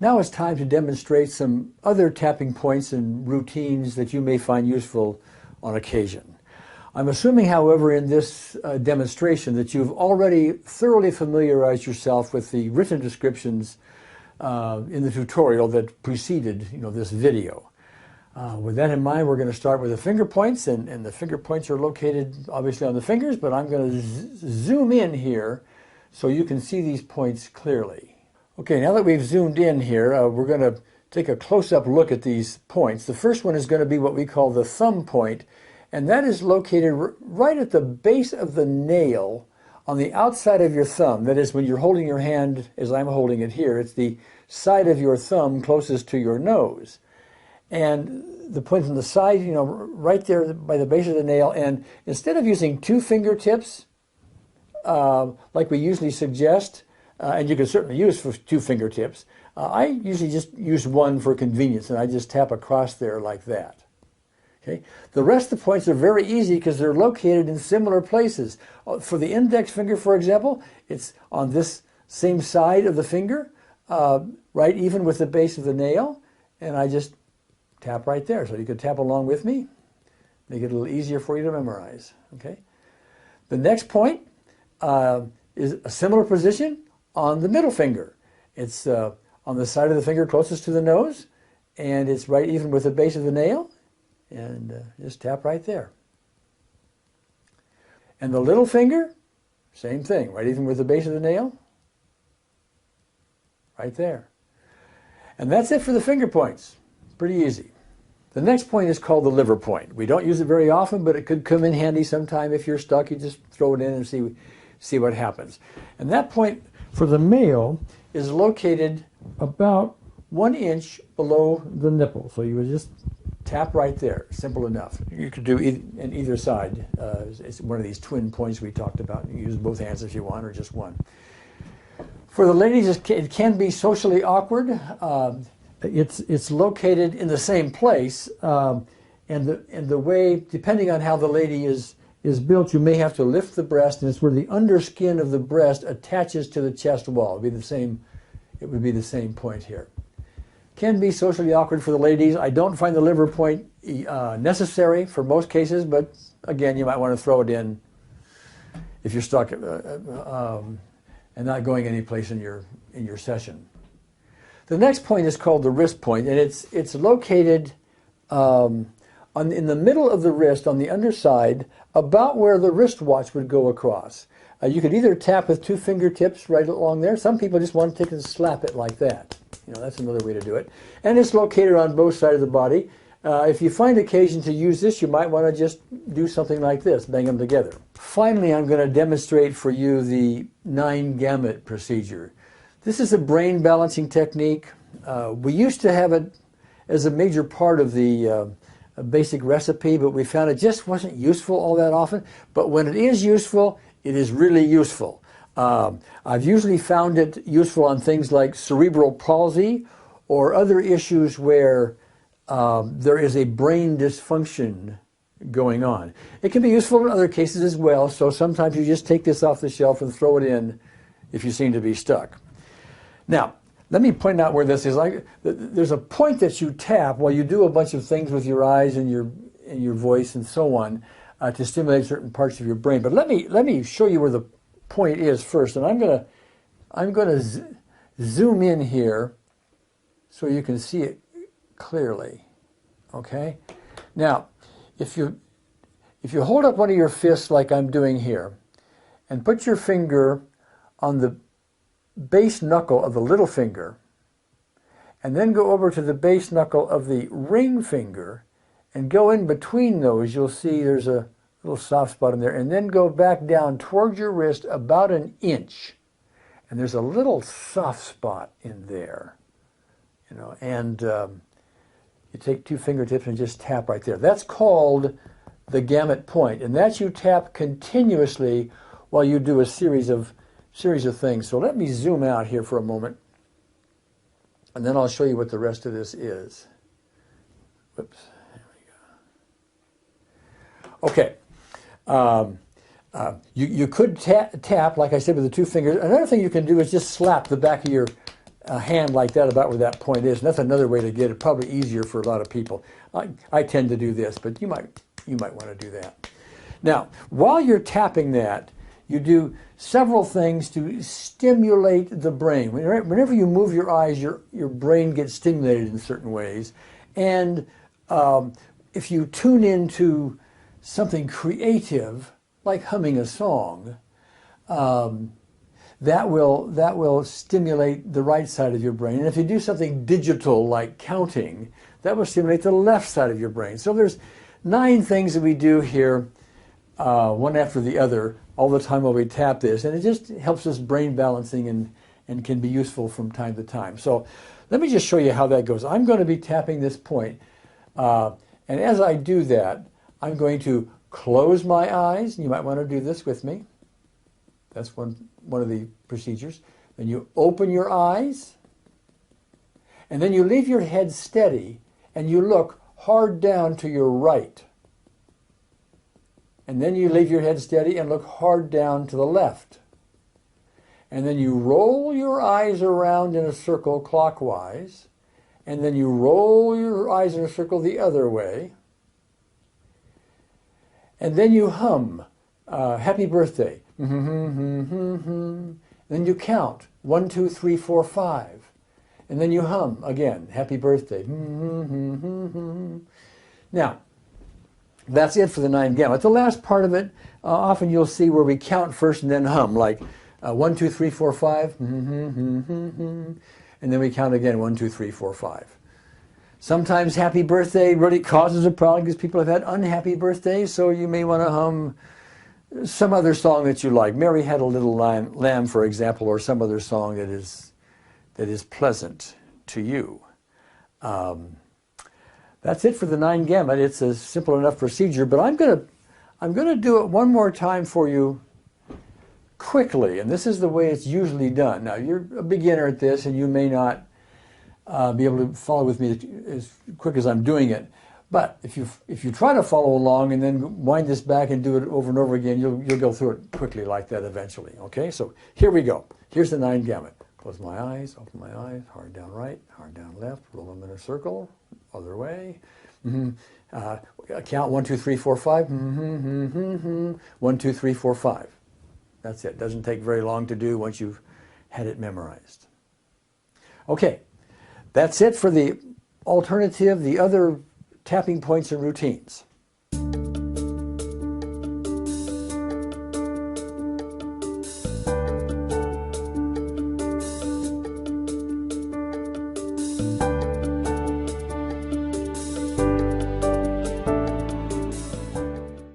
Now it's time to demonstrate some other tapping points and routines that you may find useful on occasion. I'm assuming, however, in this demonstration that you've already thoroughly familiarized yourself with the written descriptions in the tutorial that preceded this video. With that in mind, we're going to start with the finger points, and the finger points are located obviously on the fingers, but I'm going to zoom in here so you can see these points clearly. Okay, now that we've zoomed in here, we're going to take a close-up look at these points. The first one is going to be what we call the thumb point, and that is located right at the base of the nail on the outside of your thumb. That is, when you're holding your hand, as I'm holding it here, it's the side of your thumb closest to your nose. And the point on the side, right there by the base of the nail, and instead of using two fingertips, like we usually suggest, and you can certainly use for two fingertips, I usually just use one for convenience, and I just tap across there like that. Okay. The rest of the points are very easy because they're located in similar places. For the index finger, for example, it's on this same side of the finger, right even with the base of the nail, and I just tap right there. So you can tap along with me, make it a little easier for you to memorize. Okay. The next point is a similar position on the middle finger. It's on the side of the finger closest to the nose, and it's right even with the base of the nail, and just tap right there. And the little finger, same thing, right even with the base of the nail, right there. And that's it for the finger points. Pretty easy. The next point is called the liver point. We don't use it very often, but it could come in handy sometime. If you're stuck, you just throw it in and see what happens. And that point for the male is located about 1 inch below the nipple. So you would just tap right there. Simple enough. You could do in either side. It's one of these twin points we talked about. You use both hands if you want, or just one. For the ladies, it can be socially awkward. It's located in the same place, and the way, depending on how the lady is built, you may have to lift the breast, and it's where the underskin of the breast attaches to the chest wall. It would be the same point here. Can be socially awkward for the ladies. I don't find the liver point necessary for most cases, but again, you might want to throw it in if you're stuck and not going any place in your session. The next point is called the wrist point, and it's located in the middle of the wrist on the underside, about where the wristwatch would go across. You could either tap with two fingertips right along there. Some people just want to take and slap it like that. That's another way to do it. And it's located on both sides of the body. If you find occasion to use this, you might want to just do something like this, bang them together. Finally, I'm going to demonstrate for you the 9-gamut procedure. This is a brain balancing technique. We used to have it as a major part of the basic recipe, but we found it just wasn't useful all that often. But when it is useful, it is really useful. I've usually found it useful on things like cerebral palsy or other issues where there is a brain dysfunction going on. It can be useful in other cases as well, so sometimes you just take this off the shelf and throw it in if you seem to be stuck. Now, let me point out where this is. There's a point that you tap while you do a bunch of things with your eyes and your voice and so on to stimulate certain parts of your brain. But let me show you where the point is first, and I'm gonna zoom in here so you can see it clearly. Okay. Now, if you hold up one of your fists like I'm doing here, and put your finger on the base knuckle of the little finger, and then go over to the base knuckle of the ring finger, and go in between those, you'll see there's a little soft spot in there, and then go back down towards your wrist about 1 inch, and there's a little soft spot in there, and you take two fingertips and just tap right there. That's called the gamut point, and that you tap continuously while you do a series of things. So let me zoom out here for a moment, and then I'll show you what the rest of this is. Whoops. There we go. Okay. You could tap, like I said, with the two fingers. Another thing you can do is just slap the back of your a hand like that about where that point is. And that's another way to get it, probably easier for a lot of people. I tend to do this, but you might want to do that. Now, while you're tapping that, you do several things to stimulate the brain. Whenever you move your eyes, your brain gets stimulated in certain ways. And if you tune into something creative, like humming a song, that will stimulate the right side of your brain. And if you do something digital, like counting, that will stimulate the left side of your brain. So there's 9 things that we do here, one after the other, all the time while we tap this. And it just helps us brain balancing and can be useful from time to time. So let me just show you how that goes. I'm going to be tapping this point. And as I do that, I'm going to close my eyes. You might want to do this with me. That's one of the procedures. Then you open your eyes, and then you leave your head steady, and you look hard down to your right. And then you leave your head steady and look hard down to the left. And then you roll your eyes around in a circle clockwise, and then you roll your eyes in a circle the other way. And then you hum, happy birthday. Then you count, 1, 2, 3, 4, 5. And then you hum again, happy birthday. Now, that's it for the 9 gamut. The last part of it, often you'll see where we count first and then hum, like 1, 2, 3, 4, 5. And then we count again, 1, 2, 3, 4, 5. Sometimes happy birthday really causes a problem because people have had unhappy birthdays, so you may want to hum some other song that you like. Mary Had a Little Lamb, for example, or some other song that is pleasant to you. That's it for the 9 gamut. It's a simple enough procedure, but I'm gonna do it one more time for you quickly, and this is the way it's usually done. Now, you're a beginner at this, and you may not be able to follow with me as quick as I'm doing it. But if you try to follow along and then wind this back and do it over and over again, you'll go through it quickly like that eventually. Okay, so here we go. Here's the 9 gamut. Close my eyes, open my eyes, hard down right, hard down left, roll them in a circle, other way. Count 1, 2, 3, 4, 5. 1, 2, 3, 4, 5. That's it. Doesn't take very long to do once you've had it memorized. Okay, that's it for the alternative, the other tapping points and routines.